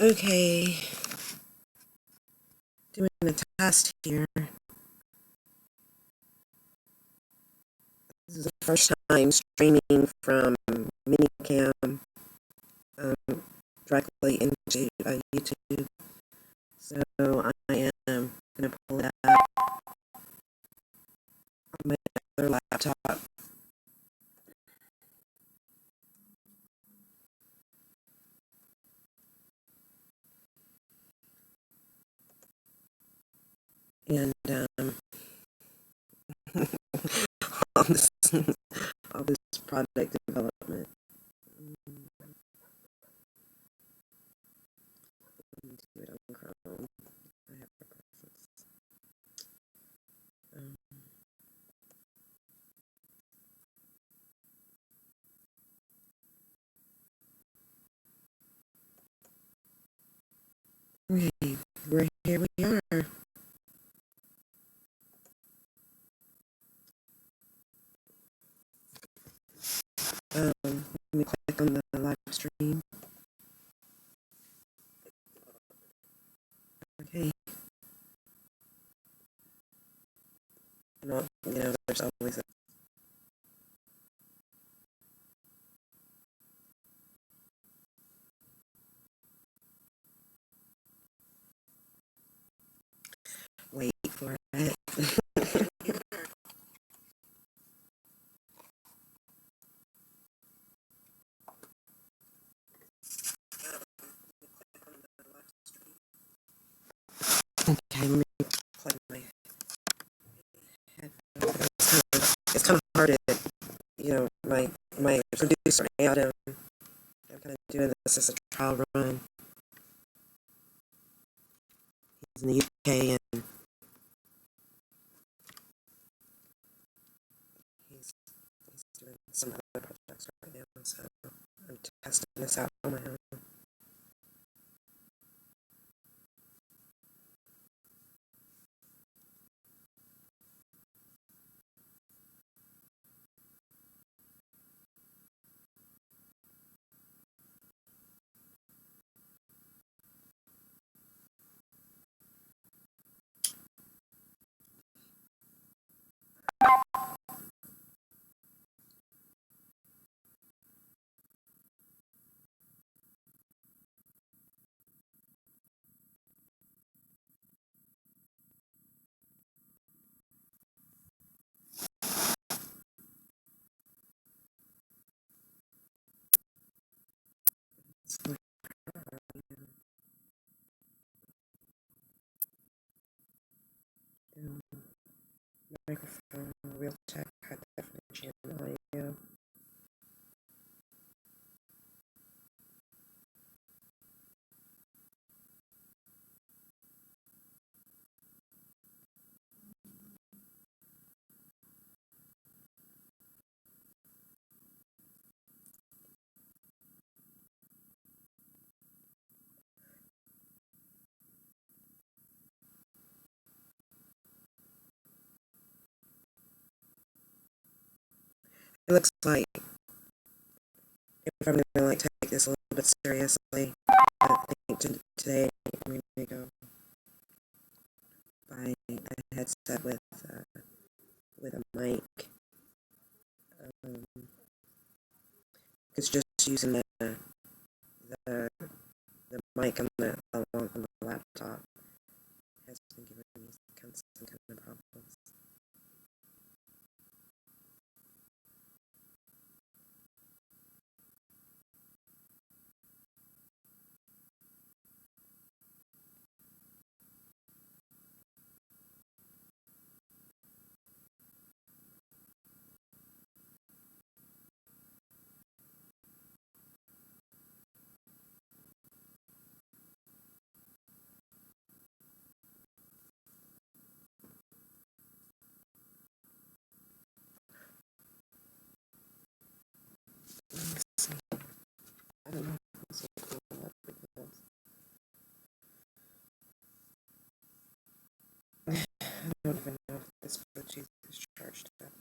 Okay, doing a test here. This is the first time streaming from Minicam directly into YouTube. So I am going to pull it up on my other laptop. And all this, all this product development. Let me do it on Chrome. I have a preference. Okay, here we are. Let me click on the live stream. Okay. No, there's always a wait for it. Okay, let me plug my headphones. It's kind of hard to, my producer Adam. I'm kind of doing this as a trial run. He's in the UK and he's doing some other projects right now, so I'm testing this out on my own. Microphone, real check, high definition audio. It looks like if I'm gonna take this a little bit seriously, I think today I'm gonna go buy a headset with a mic. It's just using the mic on the laptop has been giving me some kind of problems. I don't know. I don't even know if this spreadsheet is charged up.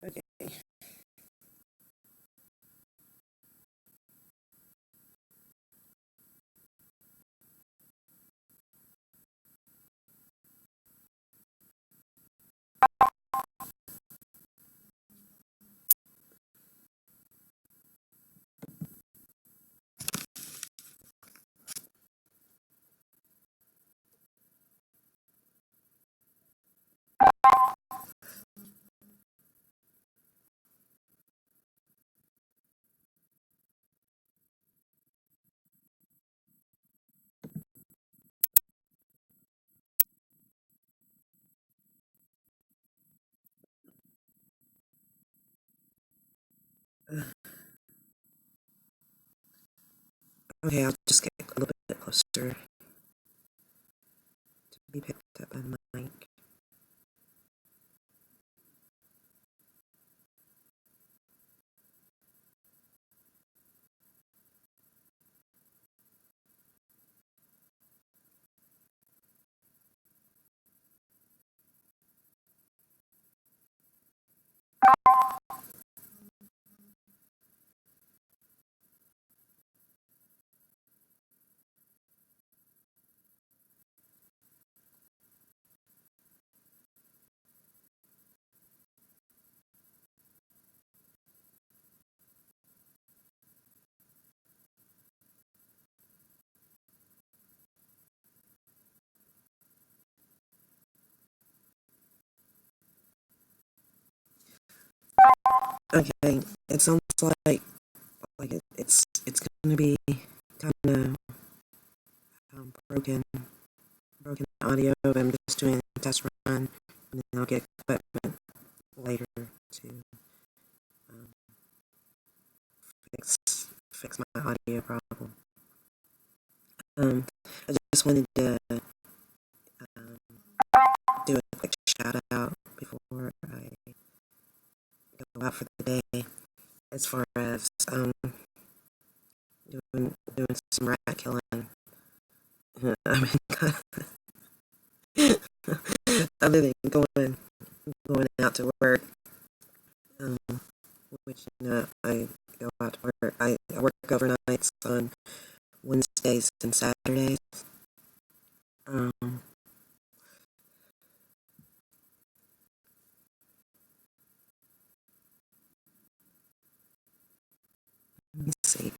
Okay. Okay, I'll just get a little bit closer to be picked up by the mic. Okay, it sounds like it's gonna be kind of broken audio. I'm just doing a test run, and then I'll get equipment later to um, fix my audio problem. I just wanted to um, do a quick shout out before I go out for the day, as far as doing some rat killing. I mean, other than going out to work, um, which I go out to work. I work overnights on Wednesdays and Saturdays. Um, Let me see.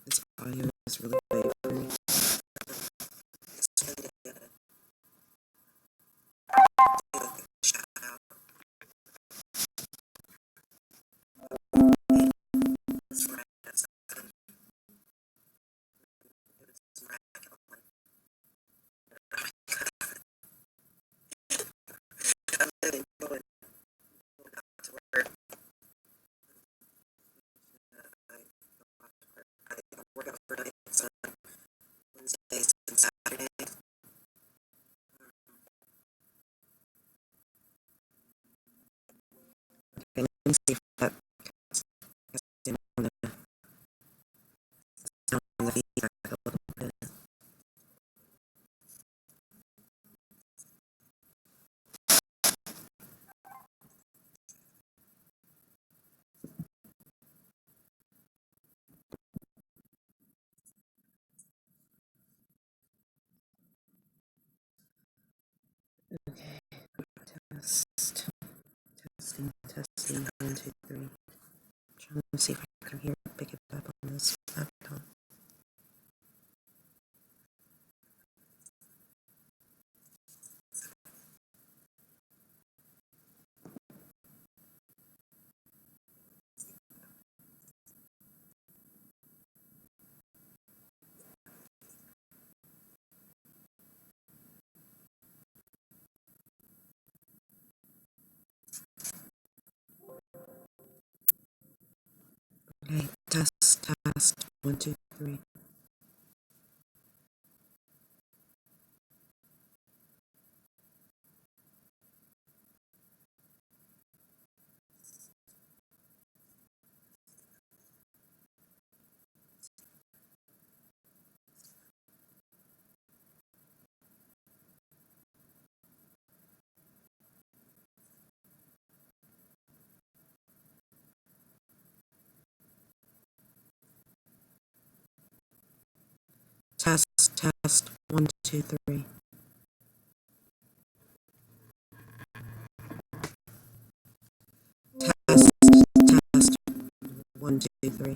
This audio is really big for me. Shout out. That's right. That's other than going out to work. I work overnights on Wednesdays and Saturdays. Okay, let me see if that gets on the sound on the feedback a little bit. Test, testing, 1, 2, 3. Trying to see if I can pick it up on this laptop. Okay, test, 1, 2, 3. Test, 1, 2, 3. Test, test, 1, 2, 3.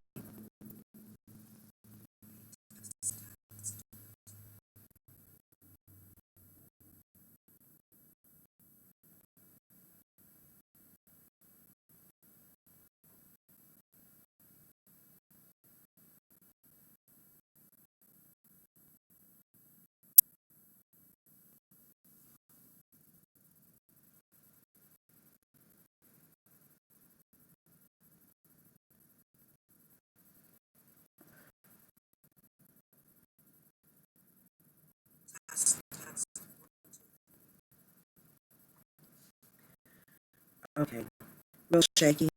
Okay, real shaky.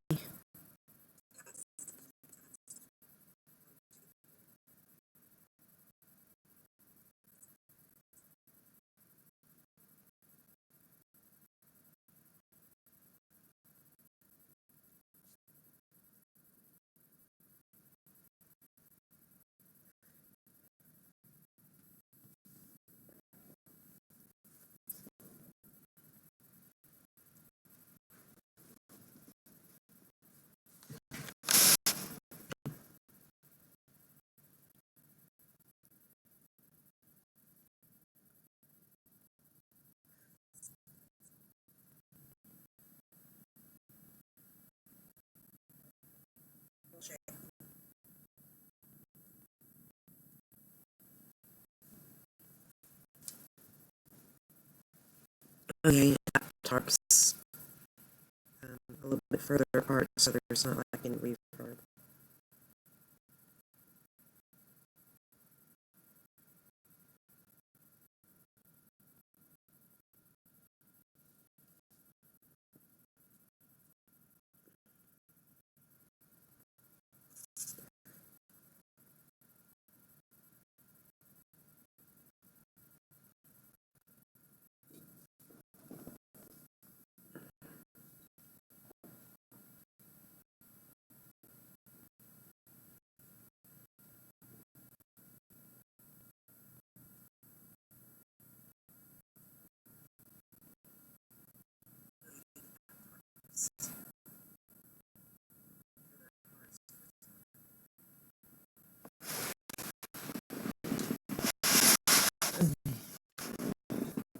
Okay, tarps a little bit further apart so there's not like any reverb.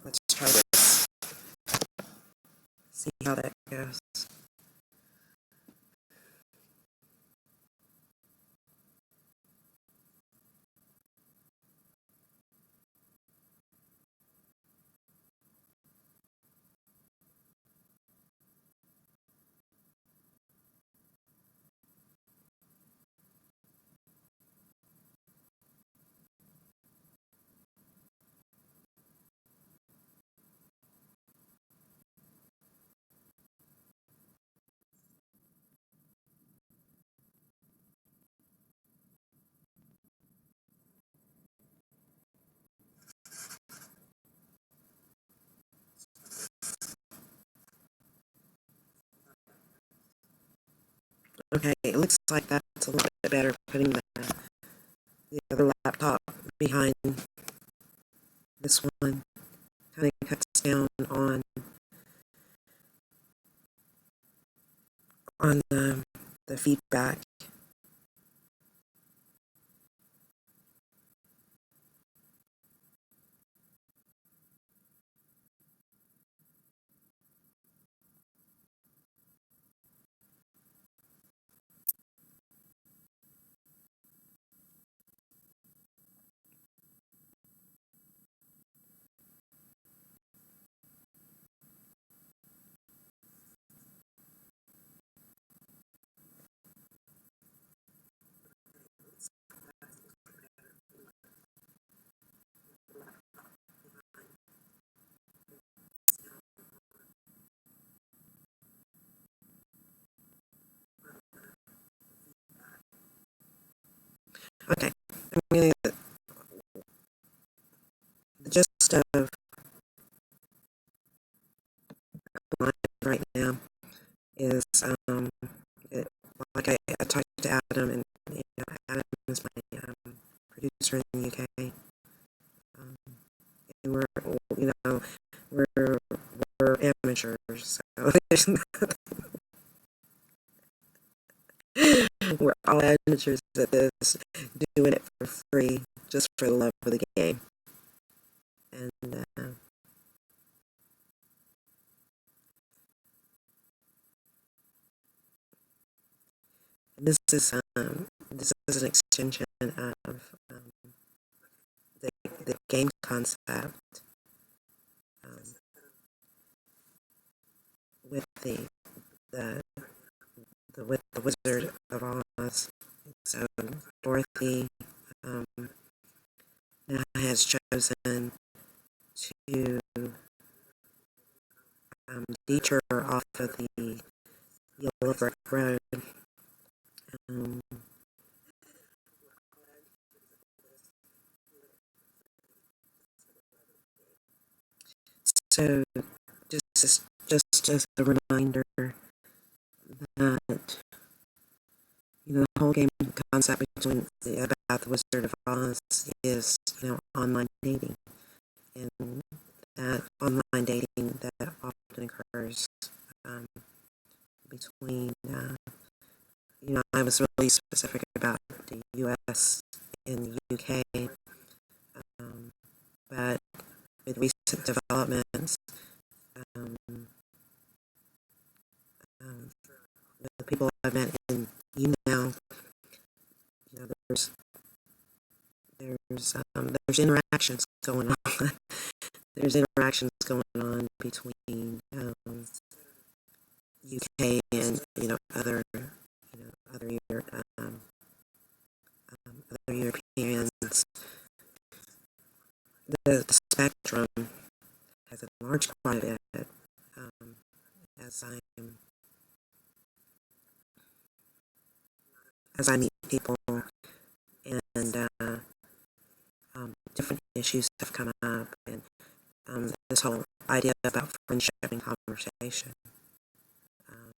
Let's try this. See how that goes. Okay, it looks like that's a little bit better putting the other laptop behind this one. Kind of cuts down on the feedback. Okay, I'm gonna, the gist of mine right now is it, like I talked to Adam, and Adam is my producer in the UK. We're all amateurs at this, doing it for free, just for the love of the game. And this is an extension of the game concept um, with the with the Wizard of Oz. So Dorothy um, now has chosen to detour off of the Yellow Brick Road. Um, so just as a reminder that the whole game concept about the Wizard of Oz is online dating, and that online dating that often occurs um, between I was really specific about the U.S. and the U.K., but with recent developments, um, the people I've met in email, there's there's interactions going on. There's interactions going on between UK and other other Europeans. The spectrum has enlarged quite a bit um, as I meet people, and different issues have come up, and this whole idea about friendship and conversation. Um,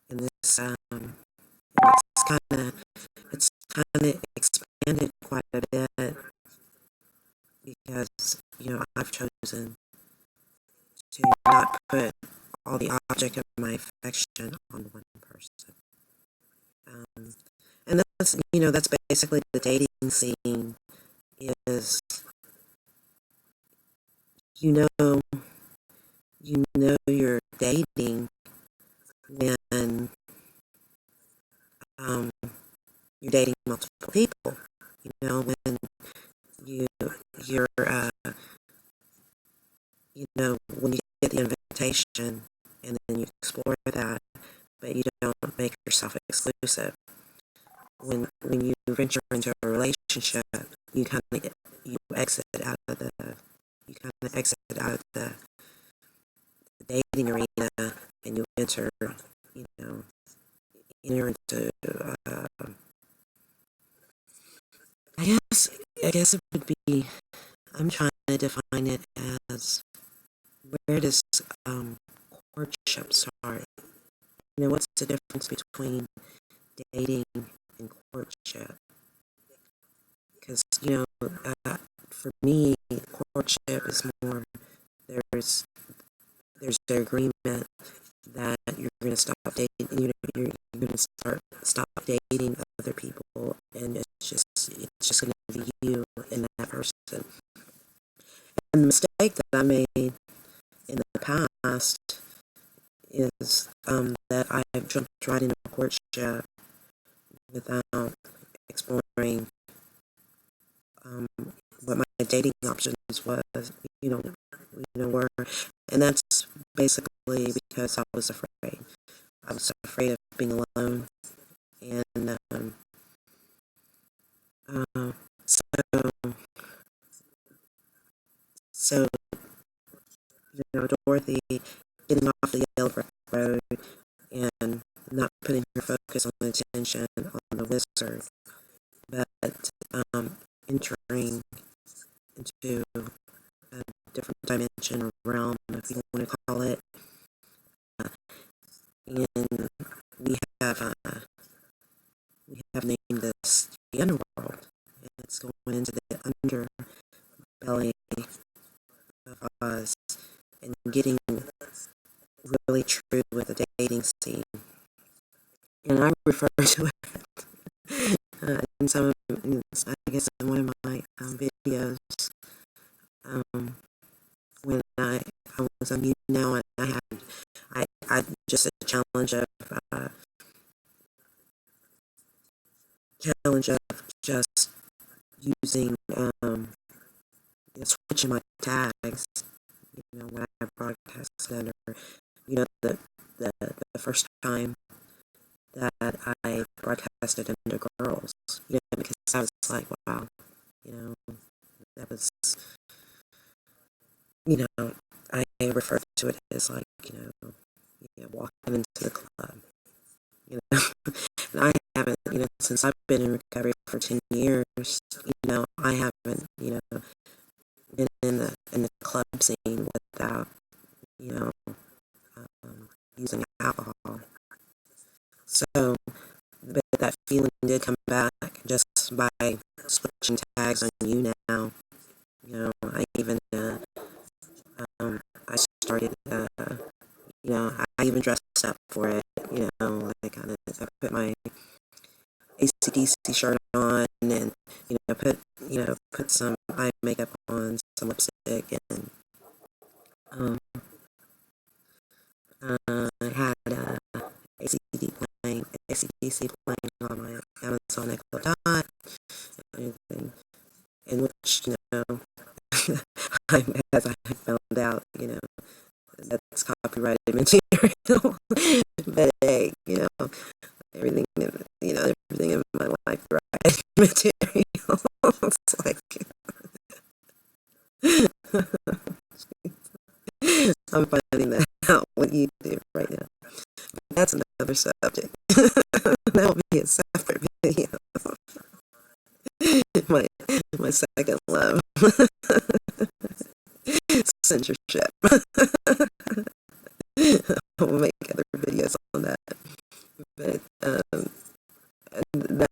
and it's kind of expanded quite a bit because I've chosen to not put all the object of my affection on one person. Um, and that's basically the dating scene is you know you're dating when um, you're dating multiple people. When you're when you get the invitation and then you explore that, but you don't make yourself exclusive. When you venture into a relationship, you kind of exit out of the you kind of exit out of the dating arena, and you know enter into I guess it would be, I'm trying to define it as, where does courtship start? What's the difference between dating and courtship? Because for me, courtship is more, there's the agreement that you're going to stop dating, you're going to stop dating other people, and it's just going to be you and that person. And the mistake that I made in the past is that I've jumped right into a courtship without exploring what my dating options were, and that's basically because I was afraid. I was afraid of being alone, and uh, so so Dorothy getting off the yellow brick road and not putting her focus on attention on the wizard, but entering into a different dimension or realm, if you want to call it. And we have named this the underworld, and it's going into the underbelly and I refer to it in some, I guess, in one of my videos. When I was on mute now, and I just a challenge of just using switching my tags, when I broadcast under, the first time that I broadcasted under girls, because I was like, wow, that was, I refer to it as like, walking into the club, and I haven't, since I've been in recovery for 10 years, I haven't, been in the club scene without, you know, using alcohol. So, but that feeling did come back just by switching tags on you now. I even, I started, I even dressed up for it, like I put my ACDC shirt on and, put some eye makeup on, some lipstick, and, I had, ACDC playing on my Amazon Echo Dot, and in which, as I found out, that's copyrighted material. But hey, everything, everything in my life right material. It's like I'm finding that out what you do right now. But that's another subject. That will be a separate video. my my second love. Censorship. We'll make other videos on that. But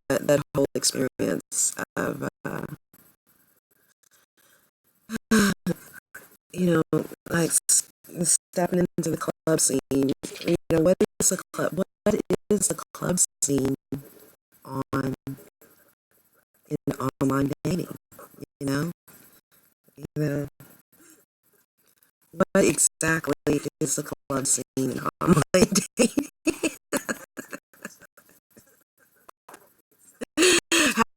that whole experience of like stepping into the club scene. What is a club? What is the club scene on in online dating? You know, what exactly is the club scene in online dating?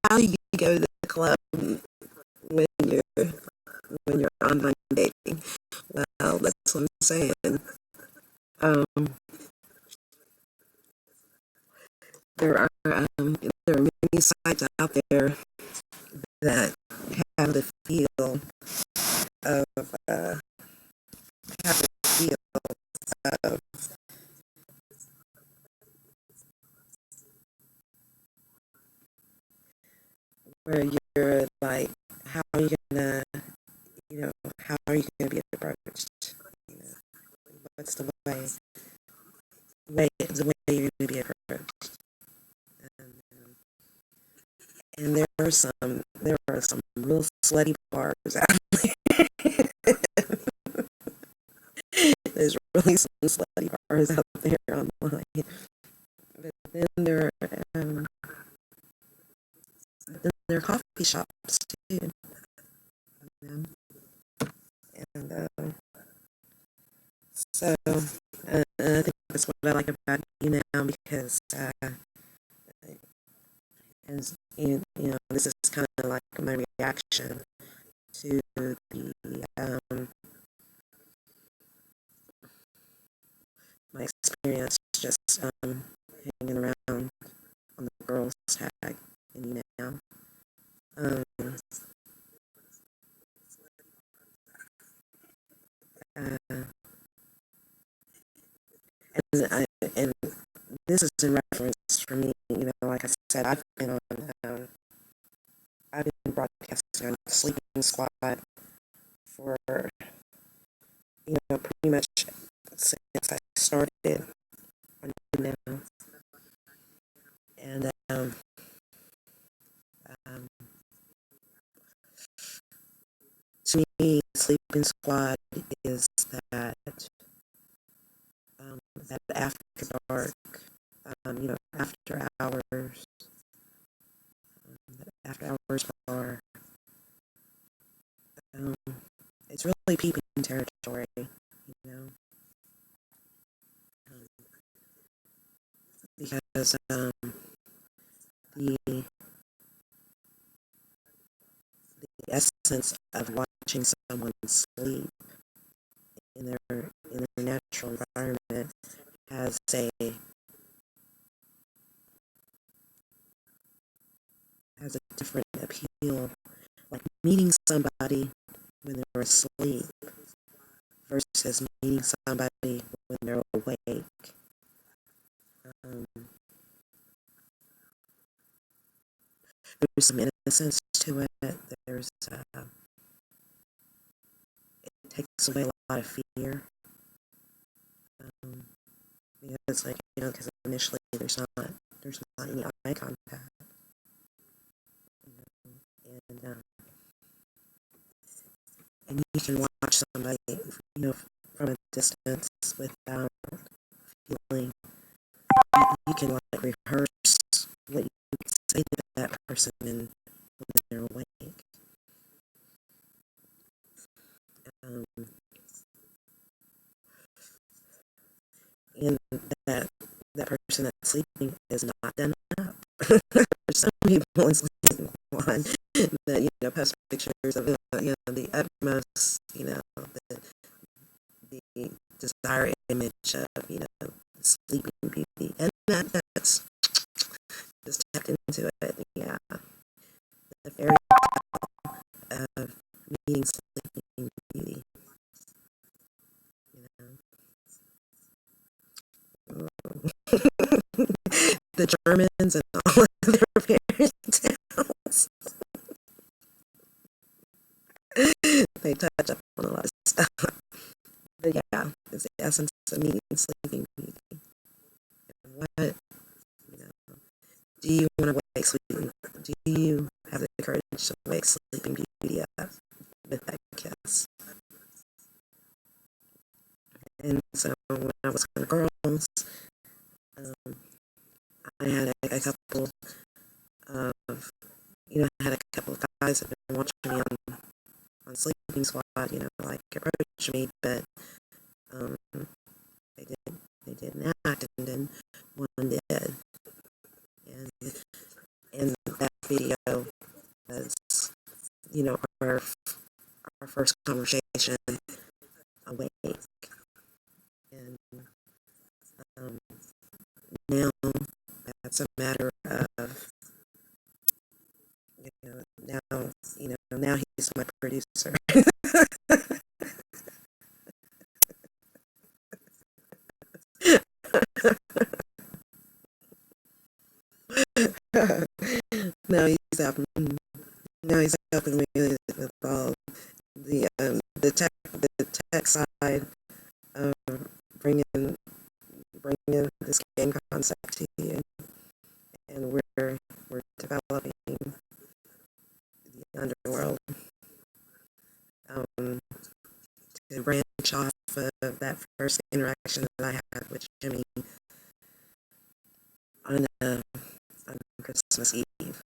How do you go to the club when you're online dating? Well, that's what I'm saying. Um, there are many sites out there that have the feel of have the feel of where you're like, how are you gonna, how are you gonna be approached? What's the way you're gonna be approached? And there are some real slutty bars out there. There's really some slutty bars out there online. But then there are coffee shops too. And so I think that's what I like about you now, because as this is kind of like my reaction to the my experience just hanging around on the girls tag and you now. And this is in reference for me, like I said, I've been broadcasting on Sleeping Squad for, pretty much since I started on now. And, to me, Sleeping Squad is that after dark, after after hours, the after hours bar. Um, it's really peeping territory, um, because the essence of watching someone sleep in their natural environment has a different appeal. Like meeting somebody when they're asleep versus meeting somebody when they're awake. Um, there's some innocence to it. There's it takes away a lot of fear. Um, because because initially there's not any eye contact, and and you can watch somebody from a distance without feeling. You can like rehearse what you would say to that person when they're awake. Um, and that person that's sleeping is not done up. There's some people in sleeping one that post pictures of the utmost the desired image of sleeping beauty, and that's just tapped into it. Yeah, the fairy of meeting sleeping beauty. The Germans and all of their fairy tales. They touch up on a lot of stuff. But yeah, it's the essence of meeting sleeping beauty. What do you want to wake sleeping? Do you have the courage to wake sleeping beauty up with that kiss? And so when I was with girls, um, I had a couple of I had a couple of guys that had been watching me on Sleeping Squad, like approach me, but um, they didn't act, and then one did, and that video was our first conversation awake, and um, now that's a matter of now he's my producer. now he's helping now he's helping me with all the tech side of bringing this game concept to you, and we're developing the underworld to branch off of that first interaction that I had with Jimmy on Christmas Eve.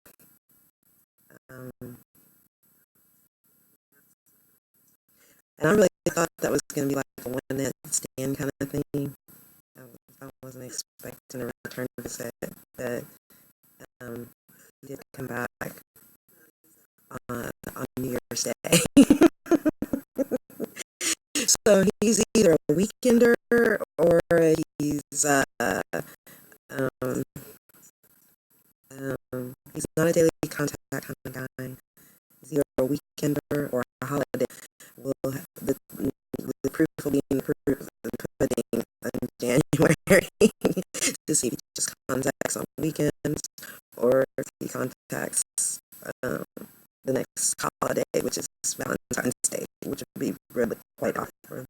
And I really thought that was going to be like a one-night stand kind of thing. I wasn't expecting a return visit, but he did come back on New Year's Day. So he's either a weekender or um, he's not a daily contact kind of guy. He's either a weekender or a holiday. Well, the proof will be in the proof of the pudding in January to see if he just contacts on weekends or if he contacts the next holiday, which is Valentine's Day, which would be really quite awkward.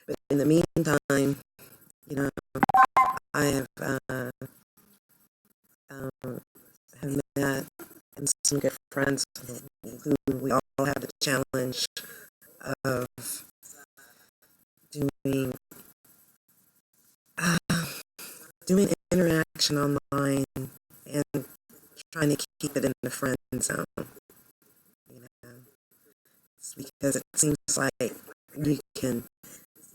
But in the meantime, I have met some good friends who we all have the challenge of doing doing interaction online and trying to keep it in the friend zone. You know, it's because it seems like you can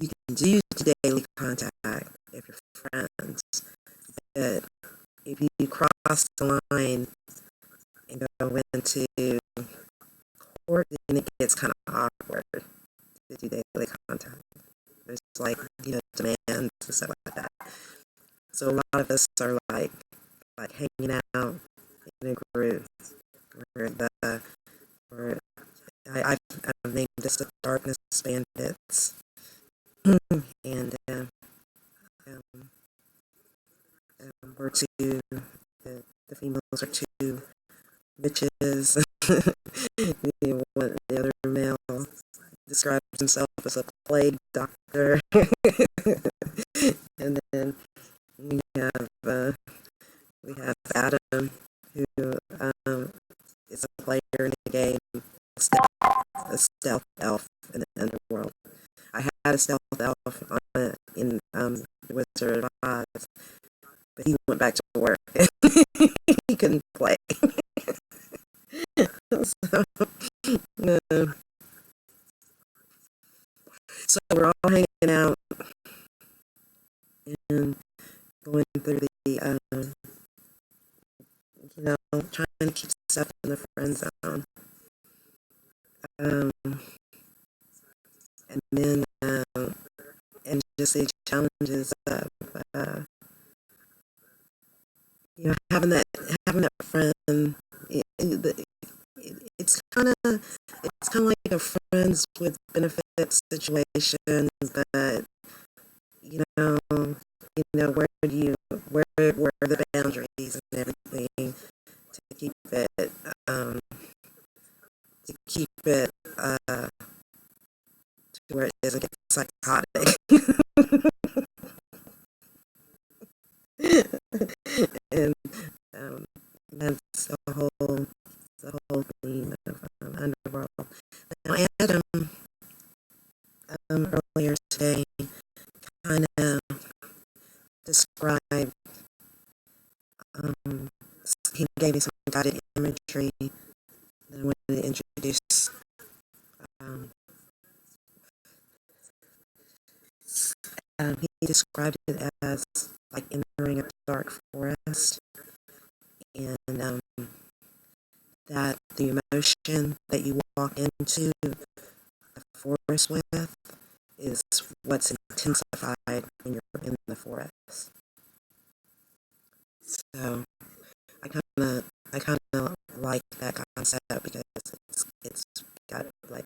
you can do daily contact if you're friends, but if you cross the line and go into court, then it gets kind of awkward to do daily contact. There's like, demands and stuff like that. So a lot of us are like hanging out in a group where where I've named this the Darkness Bandits, and um, we're two, the females are two bitches. The other male describes himself as a plague doctor. And then we have Adam, who is a player in the game, a stealth elf in the underworld. I had a stealth elf in The Wizard of Oz, but he went back to work. He couldn't play. so, uh, so we're all hanging out and going through trying to keep stuff in the friend zone. And then, and just the challenges of, having that friend. It's kind of like a friends with benefits situation, but where do where are the boundaries and everything to keep it to keep it to where it doesn't get psychotic. And that's the whole theme of Underworld. Now, Adam, earlier today, kind of described. He gave me some guided imagery that I wanted to introduce. He described it as like entering a dark forest, and that the emotion that you walk into the forest with is what's intensified when you're in the forest. So I kind of like that concept because it's got like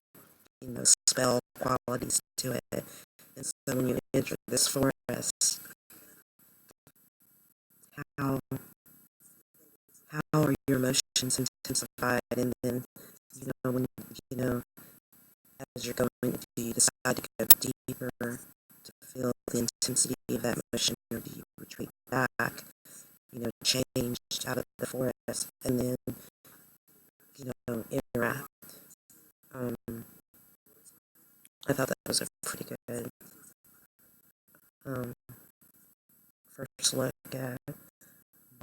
spell qualities to it. And so when you enter this forest, how are your emotions intensified, and then when as you're going you decide to go deeper to feel the intensity of that emotion, or do you retreat back, change out of the forest, and then interact. I thought that was a pretty good first look at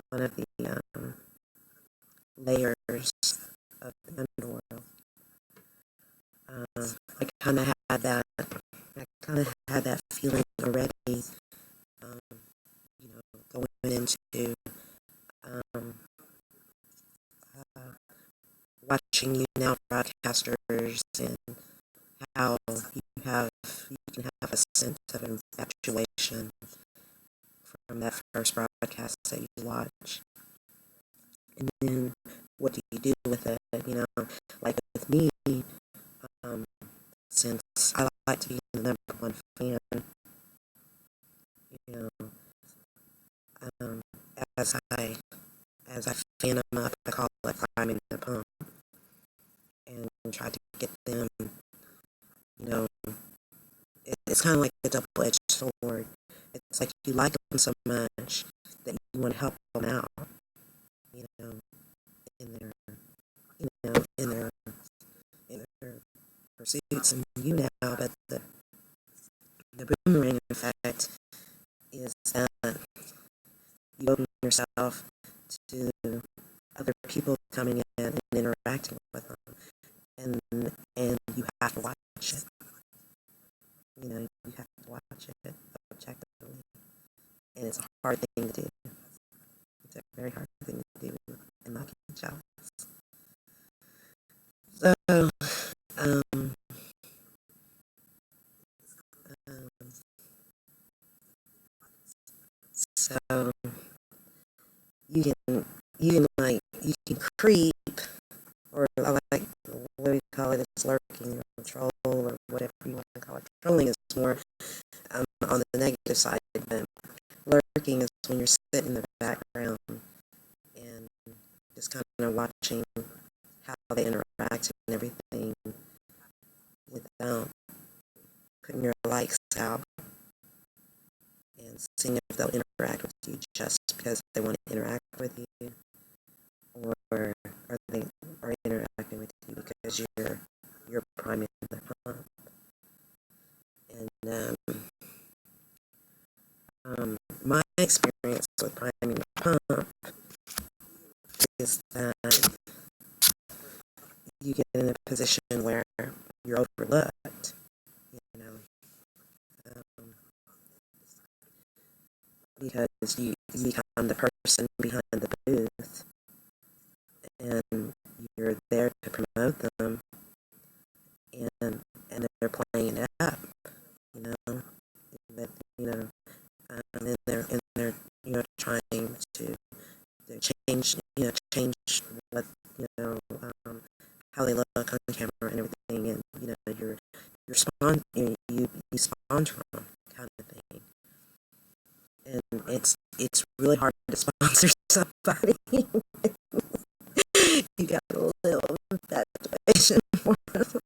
one of the layers of the underworld. I kind of had that feeling already, going into watching you now broadcasters, and how you can have a sense of infatuation from that first broadcast that you watch. And then what do you do with it? Like with me, since I like to be the number one fan, as I fan them up, I call it climbing the pump, and try to get them. It's kind of like a double-edged sword. It's like you like them so much that you want to help them out, in their, in their pursuits, and but the boomerang effect is that you open yourself to other people coming in and interacting with them, and you have to watch it. You know, you have to watch it objectively, and it's a hard thing to do. It's a very hard thing to do, and not get jealous. So, um, um, so you can you can creep, or I like what we call it is lurking or troll or whatever you want to call it. Trolling is more on the negative side, but lurking is when you're sitting in the background and just kind of watching how they interact and everything without putting your likes out and seeing if they'll interact with you just because they want to interact with you, or are they are interacting with you because you're priming the pump. And my experience with priming the pump is that you get in a position where you're overlooked, you know, because you become the person behind the booth, and you're there to promote them, and they're playing it up, you know, that and they're trying to change what how they look on camera and everything, and you're you sponsor them kind of thing, and it's really hard to sponsor somebody. You got a little infatuation for them.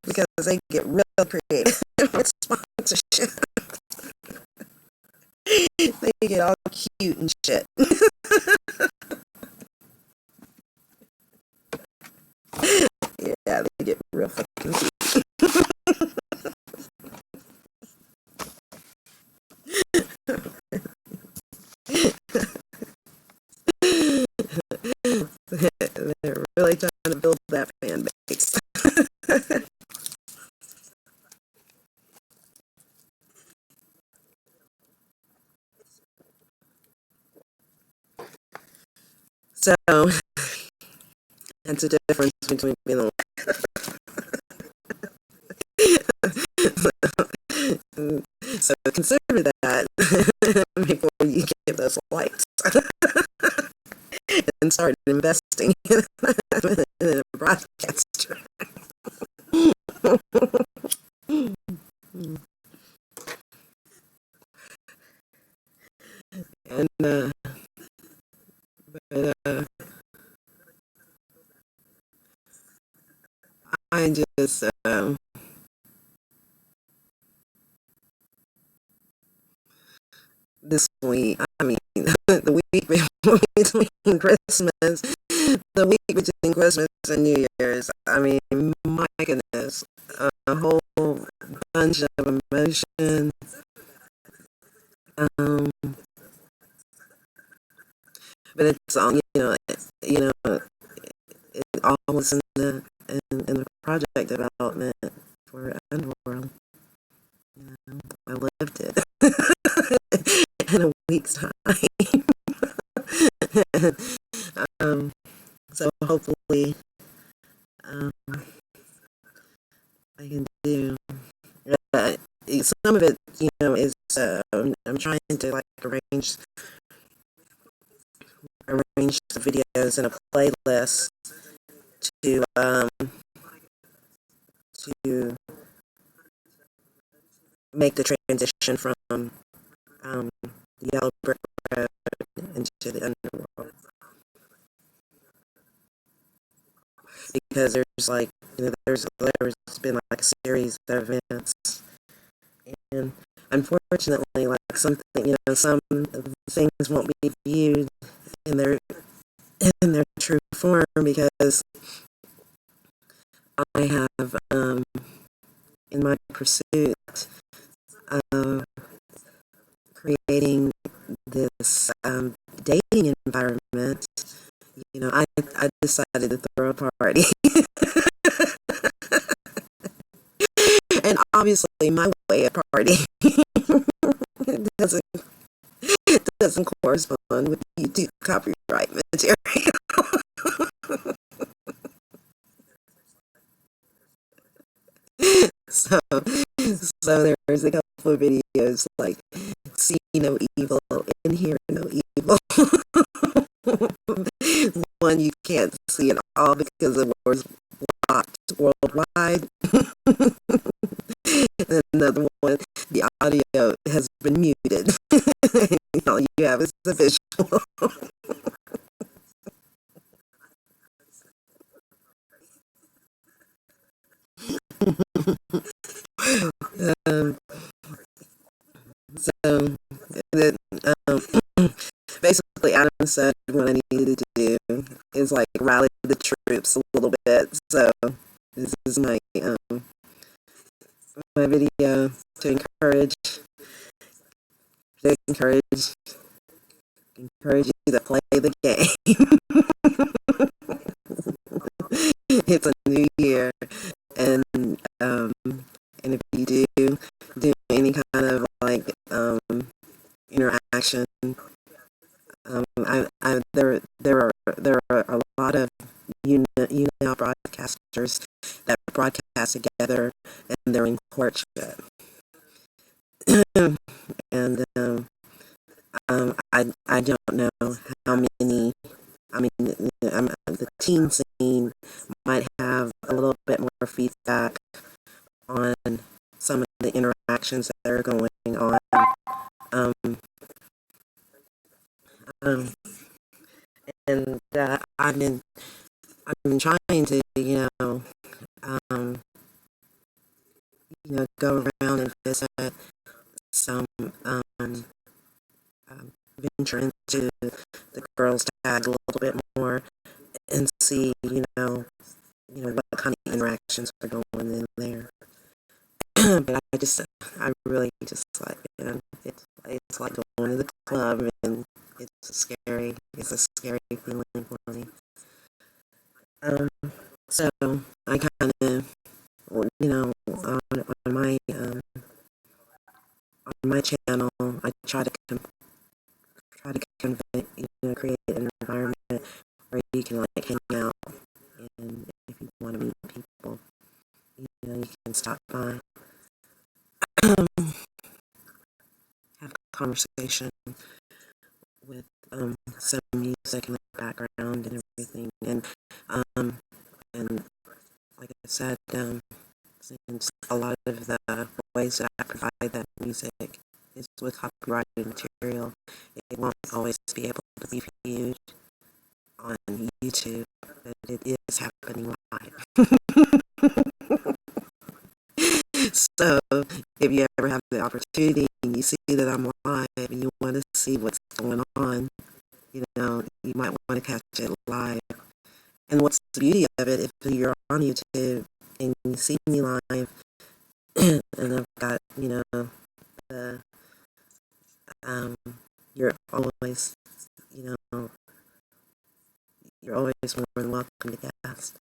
Because they get real creative with sponsorship. They get all cute and shit. Yeah, they get real fucking cute. They're really trying to build that fan base. So that's the difference between being a so consider that before you get those likes and start investing in a broadcaster. And but I just this week, I mean, the week between Christmas, the week between Christmas and New Year's, I mean, my goodness, a whole bunch of emotion. Um, but it's all, it all was in the project development for Underworld. I lived it in a week's time. So hopefully, um, I can do. Uh, some of it, is I'm trying to like arrange the videos in a playlist to to make the transition from the Yellow Brick Road into the Underworld, because there's like there's been like a series of events, and unfortunately, like something some things won't be viewed in their true form, because I have, in my pursuit of creating this dating environment, I decided to throw a party. And obviously, my way of partying doesn't doesn't correspond with YouTube copyright material. So, so there's a couple of videos like "See no evil and hear no evil." One you can't see at all because it was blocked worldwide. And another one, the audio has been muted. All you have is the visual. um, so that, basically, Adam said what I needed to do is like rally the troops a little bit. So this is my video to encourage encourage you to play the game. It's a new year, and and if you do any kind of like interaction, there are a lot of broadcasters that broadcast together, and they're in courtship. And I don't know how many. I mean, the teen scene might have a little bit more feedback on some of the interactions that are going on. Um, um, and I've been trying to, um, go around and visit some, venture into the girls' tag a little bit more and see, what kind of interactions are going in there. But I really just like, it's like going to the club, and it's a scary feeling for me. Um, so I kind of, on my channel, I try to create an environment where you can like hang out, and if you want to meet people, you can stop by, have a conversation with some music in the background and everything, and like I said, since a lot of the ways that I provide that music is with copyrighted material, it won't always be able to be viewed on YouTube, but it is happening live. So if you ever have the opportunity and you see that I'm live and you want to see what's going on, you might want to catch it live. And what's the beauty of it, if you're on YouTube and you see me live, and I've got, the, you're always, you know, you're always more than welcome to guest.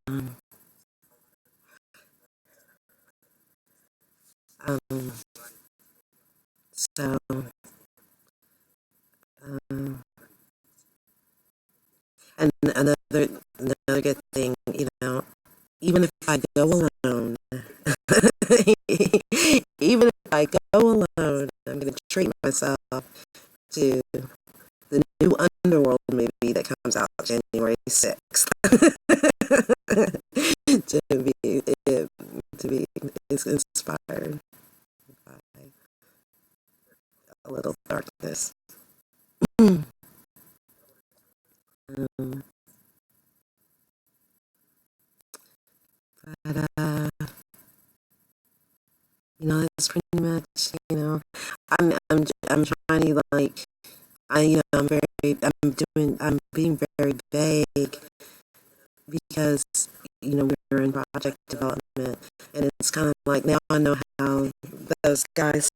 Um, um, so, um, and another good thing, even if I go alone, even if I go alone, I'm going to treat myself to the new Underworld movie that comes out January 6th. to be inspired by a little darkness. um, but it's pretty much, I'm trying to like, I'm being very vague because we were in project development, and it's kind of like now I know how those guys,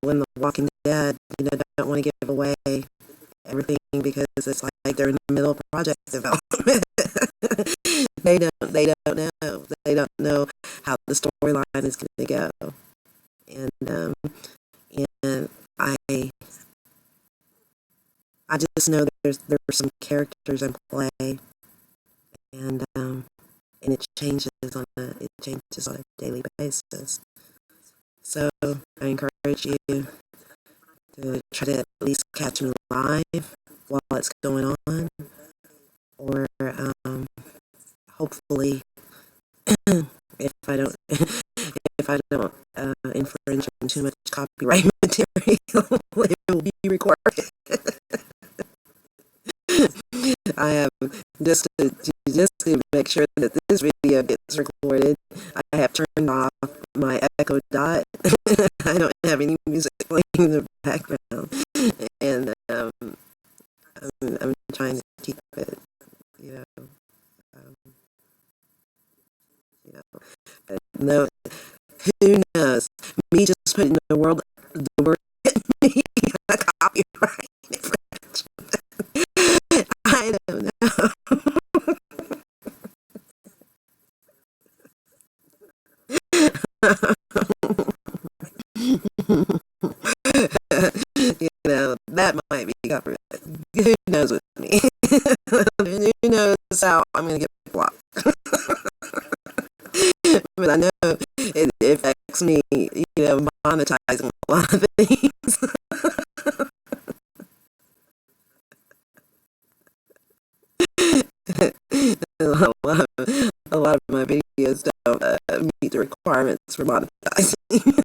when The Walking Dead, don't want to give away everything because it's like they're in the middle of project development. They don't know how the storyline is going to go, and I I just know there are some characters in play, and it changes on a daily basis. So I encourage you to try to at least catch me live while it's going on, or hopefully, if I don't infringe on too much copyright material, it will be recorded. I have just to make sure that this video gets recorded. I have turned off my Echo Dot. I don't have any music playing in the background, and I'm trying to keep it, you know, um, but no, who knows? Me just putting the word me a copyright infringement. I don't know. That might be covered. Who knows with me? Who knows how I'm going to get blocked? But I know it affects me, monetizing a lot of things. A lot of my videos don't meet the requirements for monetizing.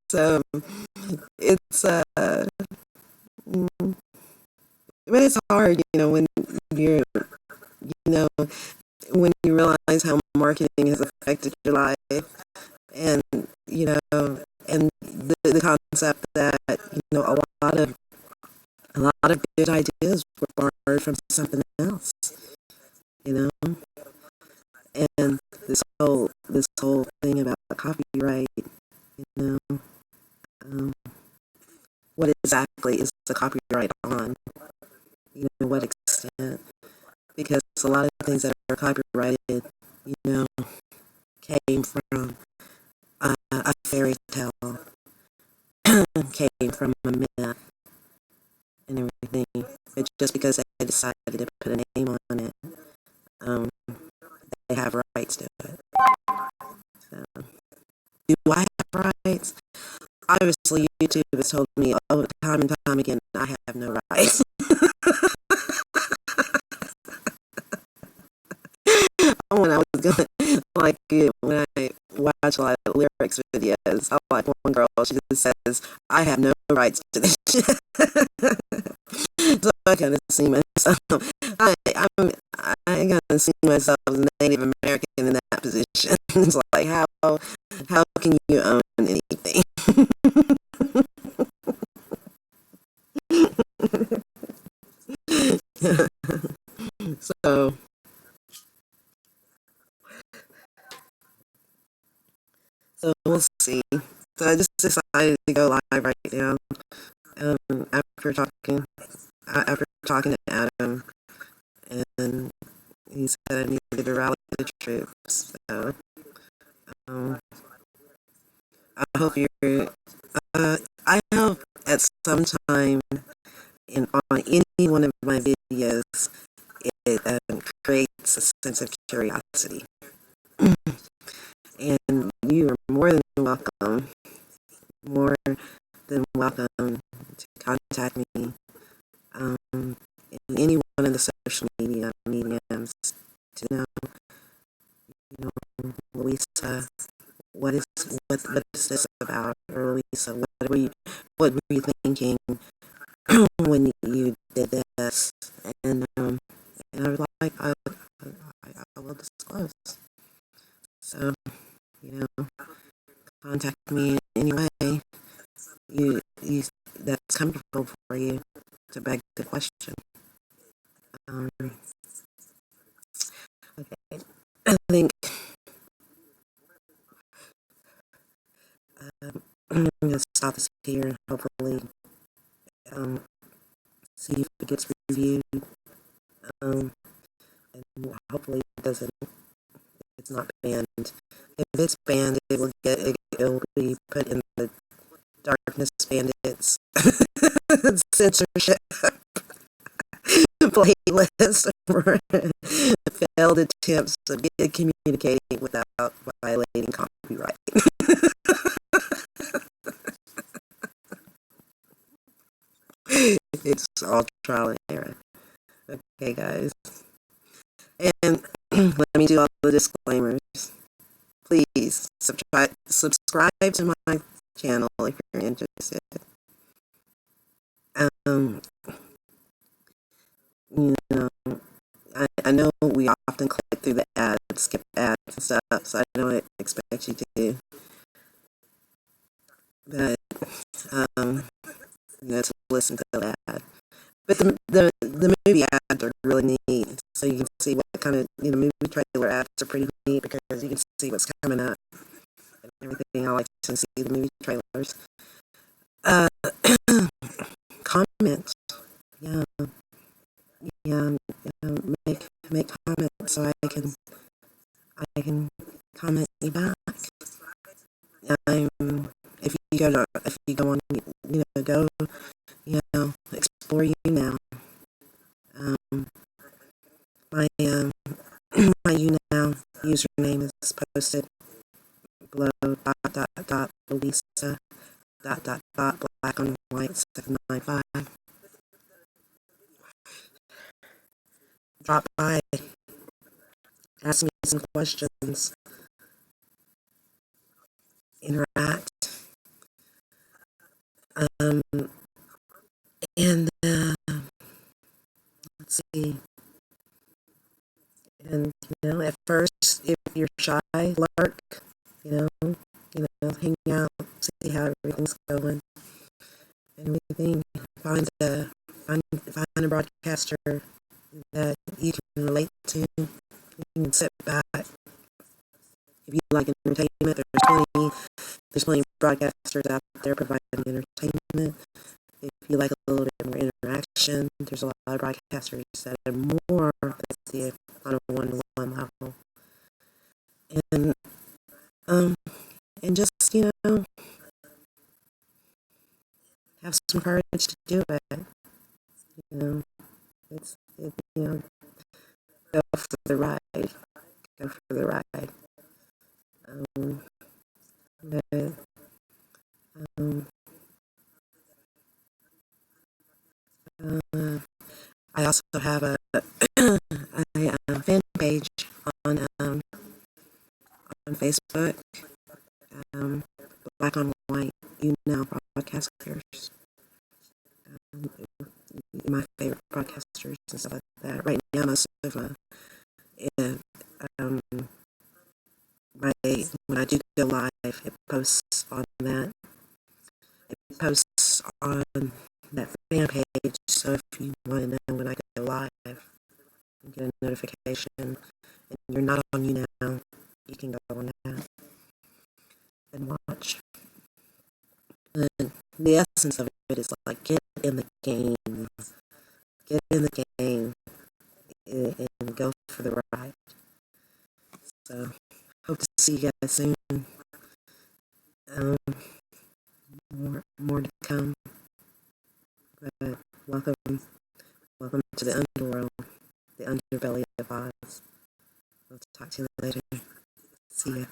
So it's but it's hard, when you're, you know, when you realize how marketing has affected your life, and and the concept that a lot of good ideas were borrowed from something else, you know, and this whole thing about copyright, you know, um, what exactly is the copyright on? What extent? Because a lot of things that are copyrighted, came from a fairy tale, came from a myth, and everything. But just because they decided to put a name on it, um, they have rights to it. So, do I have rights? Obviously, YouTube has told me time and time again I have no rights. When I was gonna like it, when I watch a lot of lyrics videos, I like one girl. She just says, "I have no rights to this shit." So I kind of see myself. I kind of see myself as a Native American in that position. It's like how can you own anything? so so we'll see. So I just decided to go live right now. After talking to Adam, and he said I needed to rally the troops. So um, I hope you're. I hope at some time on any one of my videos it creates a sense of curiosity, and you are more than welcome to contact me in any one of the social media mediums to know, Louisa, what is this about? Or Louisa, what were you thinking when you did this? And I was like, I will disclose. So, contact me in any way you that's comfortable for you to beg the question. Okay, I think I'm gonna stop this here and hopefully um, see if it gets reviewed. And hopefully it's not banned. If it's banned, it'll be put in the Darkness Bandits censorship playlist for failed attempts of communicating without violating copyright. It's all trial and error. Okay, guys. And let me do all the disclaimers. Please subscribe to my channel if you're interested. You know, I know we often click through the ads, skip ads and stuff, so I don't expect you to. But, to listen to the ad. But the movie ads are really neat, so you can see what kind of, movie trailer ads are pretty neat because you can see what's coming up and everything. I like to see the movie trailers. Comment, yeah, make comments so I can comment you back. If you go on, explore you now. My my you now username is posted below. Louisa black on white 795. Drop by, ask me some questions, interact, and let's see. And at first, if you're shy, lurk. Hang out, see how everything's going, and everything. Find a broadcaster that you can relate to. You can sit back. If you like entertainment, there's plenty of broadcasters out there providing entertainment. If you like a little bit more interaction, there's a lot of broadcasters that are more effective on a one-to-one level. And just, have some courage to do it. Go for the ride. Go for the ride. But, I also have a fan page on Facebook. Black on White, broadcasters. My favorite broadcasters and stuff like that. Right now, most of when I do go live, it posts on that. It posts on that fan page. So if you want to know when I go live, you get a notification, and you're not on you now, you can go on that and watch. And the essence of it is like, get in the game. Get in the game and go for the ride. So, hope to see you guys soon. More to come. But welcome to the underworld, the underbelly of Oz. I'll talk to you later. See ya.